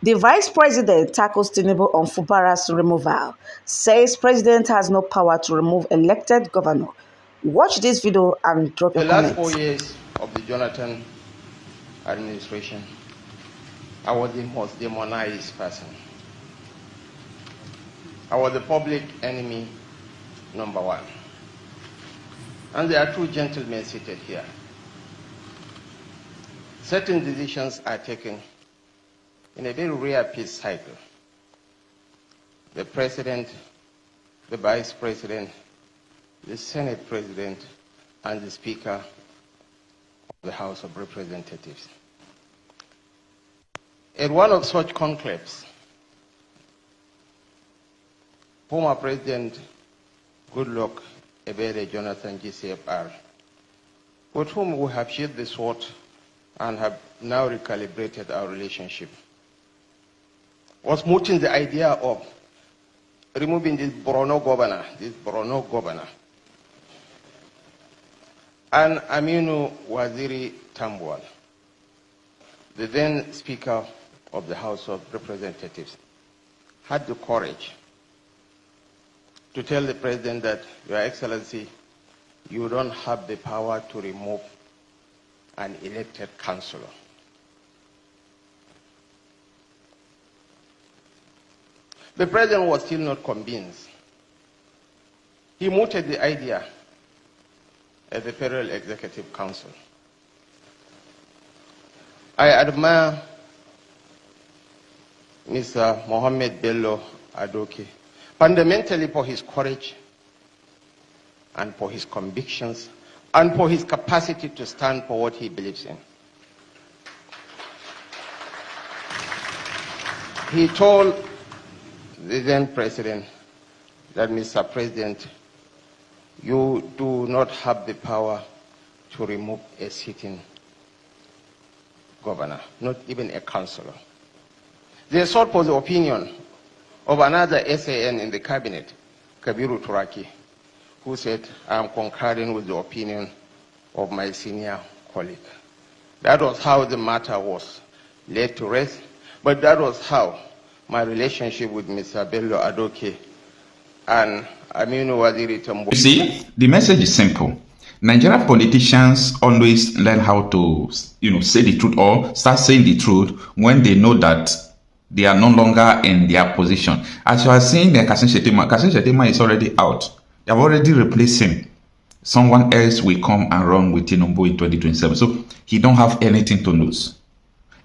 The Vice President tackles Tinubu on Fubara's removal, says President has no power to remove elected governor. Watch this video and drop your comments. The last 4 years of the Jonathan administration, I was the most demonized person. I was the public enemy number one. And there are two gentlemen seated here. Certain decisions are taken in a very rare peace cycle. The President, the Vice President, the Senate President, and the Speaker of the House of Representatives. At one of such conclaves, former President Goodluck Ebele Jonathan GCFR, with whom we have shared the sword and have now recalibrated our relationship, was mooting the idea of removing this Borno governor, and Aminu Waziri Tambuwal, the then Speaker of the House of Representatives, had the courage to tell the President that, Your Excellency, you don't have the power to remove an elected councillor. The President was still not convinced. He mooted the idea at the Federal Executive Council. I admire Mr. Mohammed Bello Adoke fundamentally for his courage and for his convictions and for his capacity to stand for what he believes in. He told the then President that, Mr. President, you do not have the power to remove a sitting governor, not even a councillor. They sought for the opinion of another SAN in the cabinet, Kabiru Turaki, who said, I am concurring with the opinion of my senior colleague. That was how the matter was laid to rest, but that was how my relationship with Mr. Bello Adoke and Aminu Waziri Tambuwal. You see, the message is simple. Nigerian politicians always learn how to, say the truth or start saying the truth when they know that they are no longer in their position. As you are seeing, Shettima is already out. They have already replaced him. Someone else will come and run with Tinubu in 2027. So he don't have anything to lose.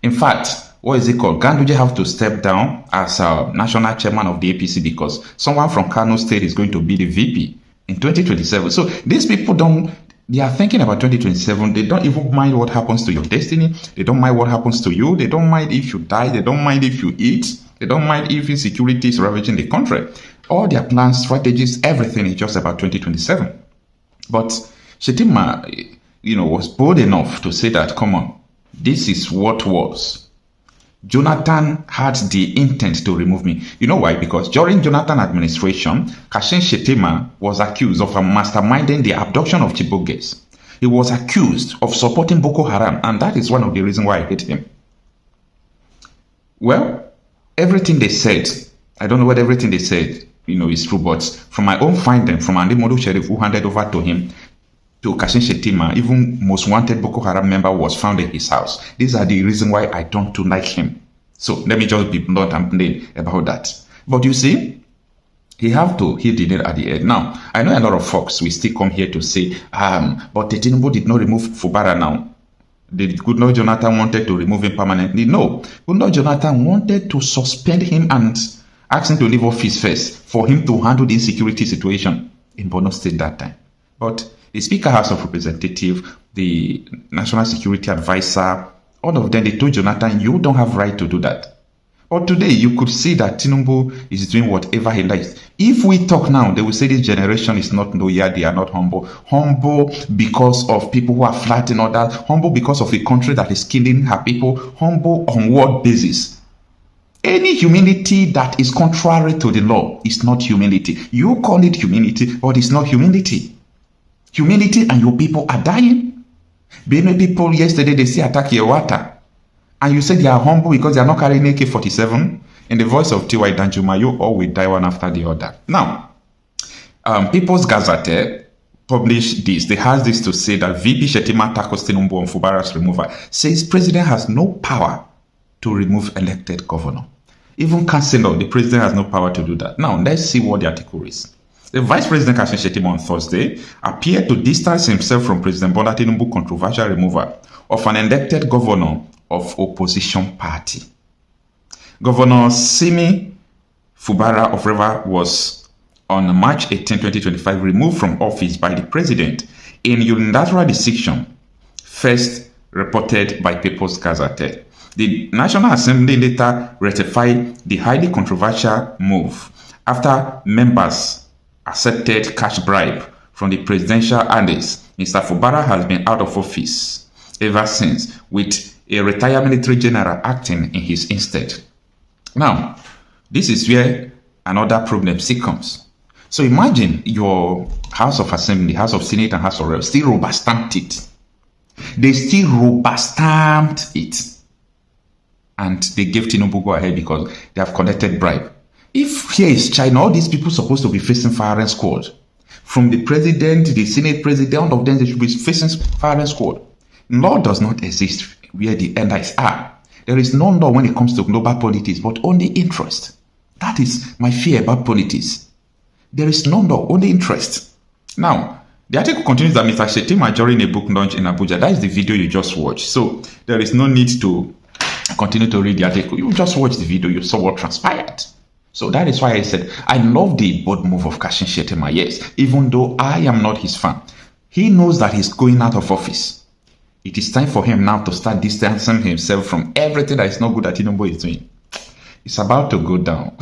In fact, what is it called? Ganduje have to step down as national chairman of the APC because someone from Kano State is going to be the VP in 2027. So these people they are thinking about 2027. They don't even mind what happens to your destiny. They don't mind what happens to you. They don't mind if you die. They don't mind if you eat. They don't mind if insecurity is ravaging the country. All their plans, strategies, everything is just about 2027. But Shettima, was bold enough to say that, come on, this is what was. Jonathan had the intent to remove me. You know why? Because during Jonathan administration, Shettima was accused of masterminding the abduction of Chibok girls. He was accused of supporting Boko Haram, and that is one of the reasons why I hate him. Well, everything they said, I don't know what everything they said, is true, but from my own finding, from Andy Modu Sheriff, who handed over to him, to Shettima, even most wanted Boko Haram member was found in his house. These are the reasons why I don't like him. So let me just be blunt and plain about that. But you see, he have to hit the nail at the head. Now, I know a lot of folks will still come here to say, but the Tinubu did not remove Fubara now. The Goodluck Jonathan wanted to remove him permanently. No, Goodluck Jonathan wanted to suspend him and ask him to leave office first for him to handle the insecurity situation in Borno State that time. But the Speaker House of Representatives, the National Security Advisor, all of them, they told Jonathan, you don't have right to do that. But today, you could see that Tinubu is doing whatever he likes. If we talk now, they will say this generation is not loyal, they are not humble. Humble because of people who are flattening others. Humble because of a country that is killing her people. Humble on what basis? Any humility that is contrary to the law is not humility. You call it humility, but it's not humility. Humility and your people are dying. Benue people yesterday, they say attack Yewata. And you say they are humble because they are not carrying AK-47? In the voice of T.Y. Danjuma, you all will die one after the other. Now, People's Gazette published this. They had this to say that VP Shettima tackles Tinubu on Fubara's removal. Says president has no power to remove elected governor. Even councillor, the president has no power to do that. Now, let's see what the article is. The Vice President Shettima on Thursday appeared to distance himself from President Bola Tinubu's controversial removal of an elected governor of opposition party. Governor Simi Fubara of River was on March 18, 2025 removed from office by the president in unilateral decision, first reported by People's Gazette. The National Assembly later ratified the highly controversial move after members accepted cash bribe from the presidential address. Mr. Fubara has been out of office ever since, with a retired military general acting in his instead. Now, this is where another problem still comes. So imagine your House of Assembly, House of Senate, and House of Reps still rubber stamped it. They still rubber stamped it. And they gave Tinubu go ahead because they have collected bribe. If here is China, all these people supposed to be facing firing squad. From the president, the Senate president, all of them, they should be facing firing squad. Law does not exist where the ends are. There is no law when it comes to global politics, but only interest. That is my fear about politics. There is no law, only interest. Now, the article continues that Mr. Shettima during a book launch in Abuja. That is the video you just watched. So there is no need to continue to read the article. You just watch the video, you saw what transpired. So that is why I said, I love the bold move of Shettima, yes, even though I am not his fan. He knows that he's going out of office. It is time for him now to start distancing himself from everything that is not good that Tinubu is doing. It's about to go down.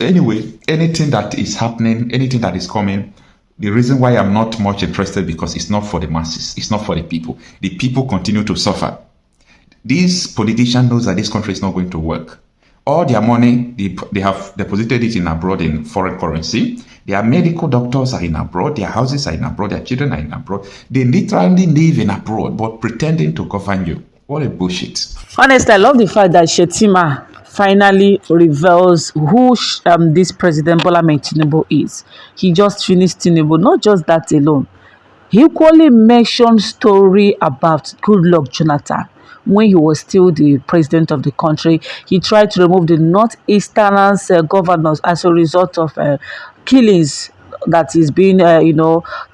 Anyway, anything that is happening, anything that is coming, the reason why I'm not much interested because it's not for the masses. It's not for the people. The people continue to suffer. These politicians know that this country is not going to work. All their money, they have deposited it in abroad in foreign currency. Their medical doctors are in abroad. Their houses are in abroad. Their children are in abroad. They literally live in abroad, but pretending to govern you. What a bullshit. Honestly, I love the fact that Shettima finally reveals who this President Bola Tinubu is. He just finished Tinubu. Not just that alone. He equally mentioned story about Goodluck Jonathan. When he was still the president of the country, he tried to remove the northeastern governors as a result of killings that is being,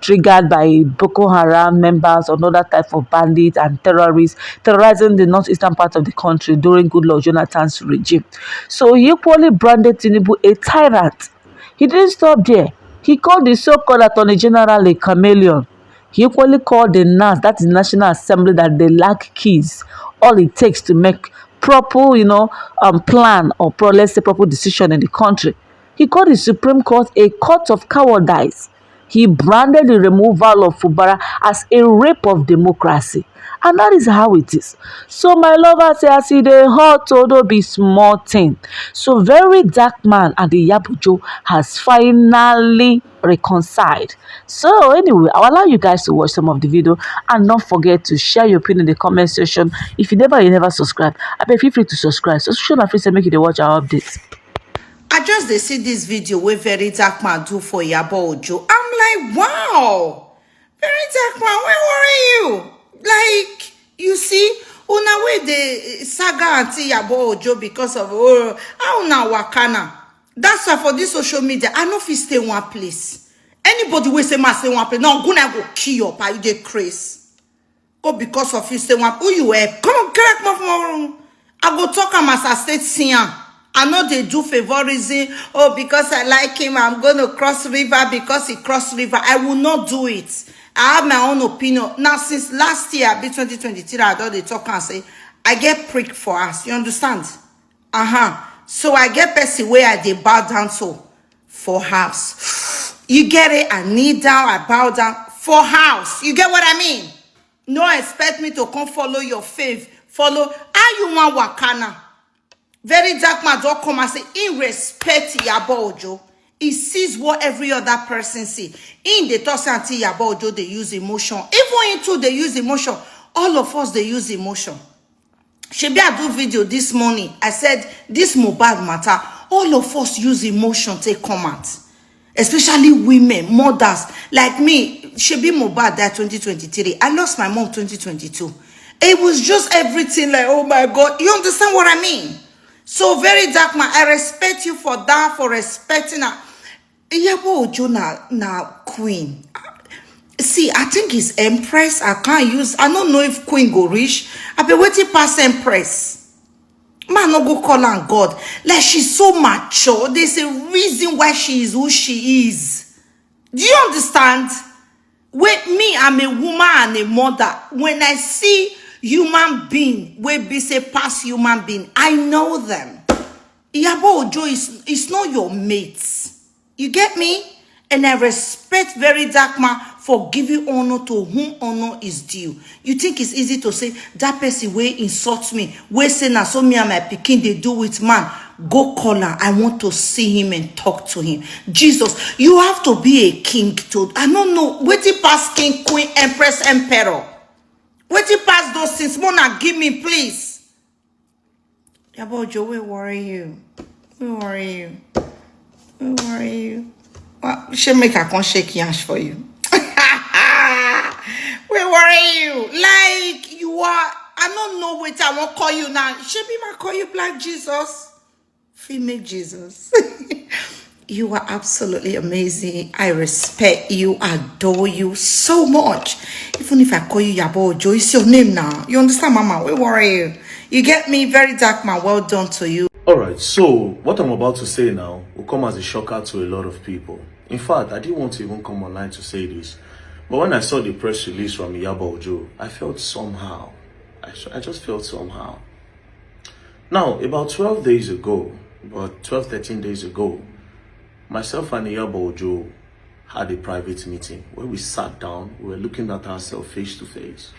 triggered by Boko Haram members or another type of bandits and terrorists terrorizing the northeastern part of the country during Goodluck Jonathan's regime. So he equally branded Tinubu a tyrant. He didn't stop there. He called the so-called Attorney General a chameleon. He equally called the NAS, that is National Assembly, that they lack keys. All it takes to make proper, plan or let's say proper decision in the country. He called the Supreme Court a court of cowardice. He branded the removal of Fubara as a rape of democracy. And that is how it is. So my lover say, I see the hot todo be small thing. So very dark man and the Yabujo has finally reconciled. So anyway, I'll allow you guys to watch some of the video and don't forget to share your opinion in the comment section. If you never subscribe, I beg feel free to subscribe. Subscription and free to make you watch our updates. I just dey see this video wey very dark man do for Iyabo Ojo. I'm like, wow, very dark man, where worry you? Like, you see, una wey dey saga aunty Iyabo Ojo because of how una wakana. That's why for this social media, I no fit stay one place. Anybody wey say ma stay one place, no, gonna go kill your pa, you dey craze. Go because of you stay one. Who you help? Come on, correct me from I go talk am as I state sian. I know they do favorism. Oh, because I like him, I'm going to cross river because he crossed river. I will not do it. I have my own opinion. Now, since last year, 2023, I don't they talk and say, I get prick for us. You understand? So I get person where I they bow down to for house. You get it? I kneel down, I bow down for house. You get what I mean? No expect me to come follow your faith. Follow. How you want wakana? Very dark man don't come and say, in respect Iyabo Ojo, he sees what every other person see. In the talk until Iyabo Ojo, they use emotion. Even into they use emotion. all of us, they use emotion. Shebi I do video this morning. I said, this Mohbad matter, all of us use emotion take come out. Especially women, mothers. Like me, Shebi Mohbad died 2023. I lost my mom 2022. It was just everything like, oh my God. You understand what I mean? So very dark man. I respect you for that, for respecting her. Iyabo Ojo na queen. See, I think it's Empress. I don't know if Queen go reach. I be waiting past Empress. Man, no go call her God. Like, she's so mature. There's a reason why she is who she is. Do you understand? With me, I'm a woman and a mother. When I see human being, we be say past human being, I know them. Iyabo Ojo is not your mates. You get me? And I respect very dark man for giving honor to whom honor is due. You think it's easy to say, that person way insults me, way say na so me and my pikin they do with man. Go call her. I want to see him and talk to him. Jesus, you have to be a king to, I don't know, waiting past king, queen, empress, emperor. Waiting past those things. Mona, give me, please. Iyabo Ojo, we worry you. We worry you. We worry you. Well, she make a con shake yash for you. We worry you. Like you are, I don't know what I won't call you now. She be my call you Black Jesus. Female Jesus. You are absolutely amazing. I respect you, adore you so much. Even if I call you Iyabo Ojo, it's your name now. You understand, Mama? We worry you. You get me? Very dark man. Well done to you. Alright, so what I'm about to say now will come as a shocker to a lot of people. In fact, I didn't want to even come online to say this. But when I saw the press release from Iyabo Ojo, I felt somehow. I just felt somehow. Now, about 12 days ago, about 12, 13 days ago, myself and Iyabo Ojo had a private meeting where we sat down, we were looking at ourselves face to face.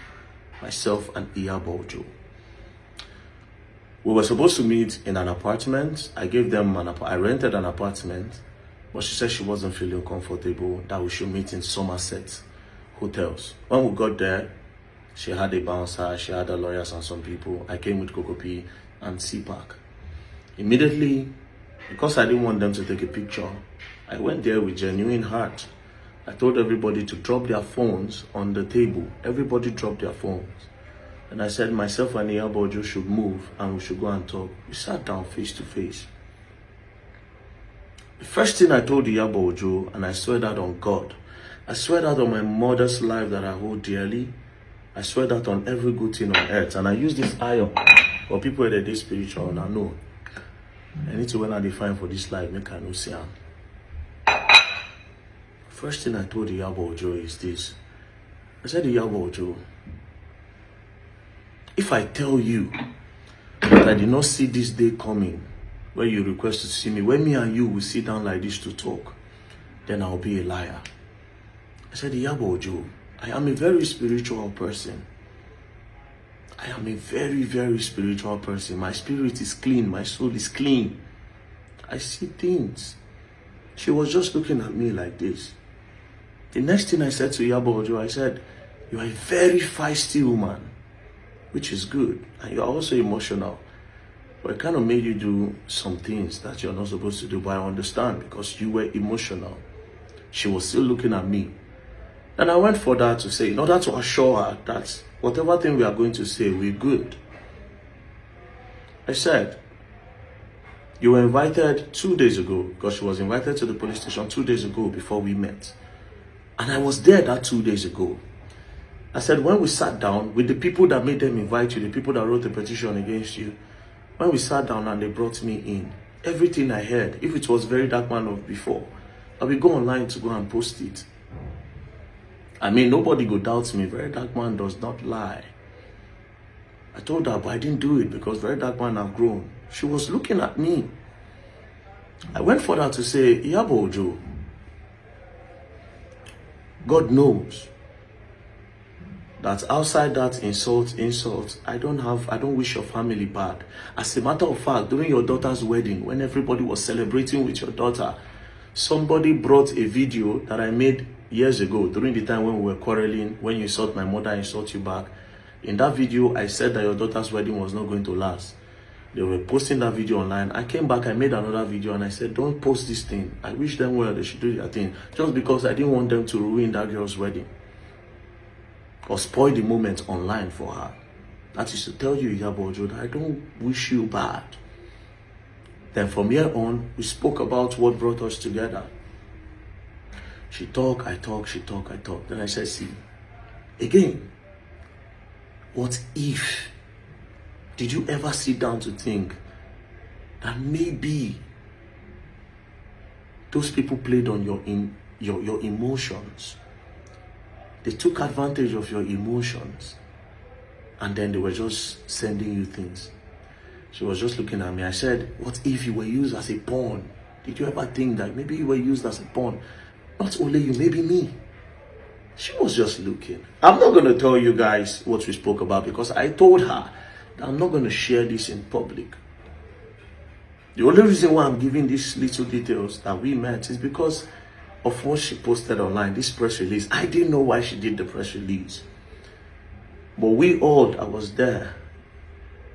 Myself and Iyabo Ojo. We were supposed to meet in an apartment. I gave them I rented an apartment, but she said she wasn't feeling comfortable, that we should meet in Somerset hotels. When we got there, she had a bouncer, she had her lawyers and some people. I came with Kokopi and CPAC. Immediately, because I didn't want them to take a picture, I went there with genuine heart. I told everybody to drop their phones on the table. Everybody dropped their phones. And I said myself and Iyabo Ojo should move and we should go and talk. We sat down face to face. The first thing I told Iyabo Ojo, and I swear that on God, I swear that on my mother's life that I hold dearly, I swear that on every good thing on earth, and I use this iron for people that are spiritual, and I know. I need to when I define for this life, make I know see am. First thing I told Iyabo Ojo is this. I said, Iyabo Ojo, if I tell you that I did not see this day coming, where you request to see me, when me and you will sit down like this to talk, then I'll be a liar. I said, Iyabo Ojo, I am a very spiritual person. I am a very, very spiritual person. My spirit is clean. My soul is clean. I see things. She was just looking at me like this. The next thing I said to Iyabo Ojo, I said, you are a very feisty woman, which is good. And you are also emotional. But it kind of made you do some things that you're not supposed to do. But I understand because you were emotional. She was still looking at me. And I went for that to say, in order to assure her that whatever thing we are going to say, we're good. I said, you were invited 2 days ago, because she was invited to the police station 2 days ago before we met. And I was there that 2 days ago. I said, when we sat down with the people that made them invite you, the people that wrote the petition against you, when we sat down and they brought me in, everything I heard, if it was very dark man of before, I will go online to go and post it. I mean, nobody go doubt me. Very dark man does not lie. I told her, but I didn't do it because very dark man have grown. She was looking at me. I went for her to say, Iyabo Ojo, God knows that outside that insult, I don't wish your family bad. As a matter of fact, during your daughter's wedding, when everybody was celebrating with your daughter, somebody brought a video that I made years ago, during the time when we were quarreling, when you insult my mother, I insult you back. In that video, I said that your daughter's wedding was not going to last. They were posting that video online. I came back, I made another video, and I said, don't post this thing. I wish them well, they should do their thing. Just because I didn't want them to ruin that girl's wedding or spoil the moment online for her. That is to tell you, Iyabo Ojo, that I don't wish you bad. Then from here on, we spoke about what brought us together. She talked, I talked, she talked, I talked. Then I said, see, again, what if? Did you ever sit down to think that maybe those people played on your emotions? They took advantage of your emotions, and then they were just sending you things. She was just looking at me. I said, what if you were used as a pawn? Did you ever think that maybe you were used as a pawn? Not only you, maybe me. She was just looking. I'm not going to tell you guys what we spoke about because I told her that I'm not going to share this in public. The only reason why I'm giving these little details that we met is because of what she posted online, this press release. I didn't know why she did the press release. But we all, I was there.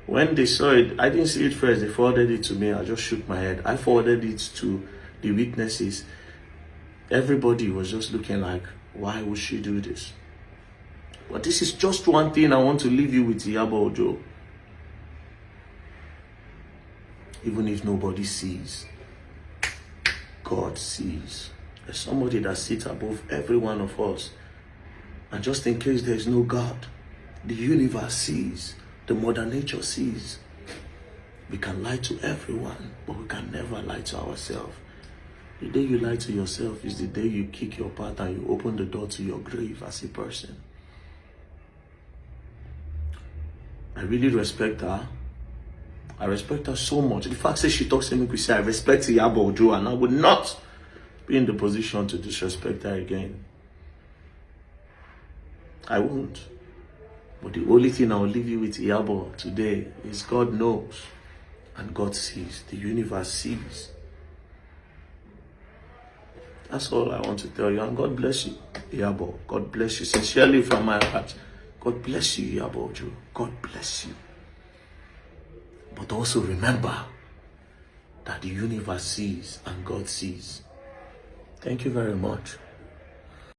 When they saw it, I didn't see it first. They forwarded it to me. I just shook my head. I forwarded it to the witnesses. Everybody was just looking like, why would she do this? But this is just one thing I want to leave you with, Iyabo Ojo. Even if nobody sees, God sees. There's somebody that sits above every one of us. And just in case there's no God, the universe sees. The mother nature sees. We can lie to everyone, but we can never lie to ourselves. The day you lie to yourself is the day you kick your path and you open the door to your grave as a person. I really respect her. I respect her so much. The fact that she talks to me, we say I respect Iyabo Ojo, and I would not be in the position to disrespect her again. I won't. But the only thing I will leave you with, Iyabo, today is God knows and God sees. The universe sees. That's all I want to tell you. And God bless you, Iyabo. God bless you. Sincerely from my heart. God bless you, Iyabo Ojo. God bless you. But also remember that the universe sees and God sees. Thank you very much.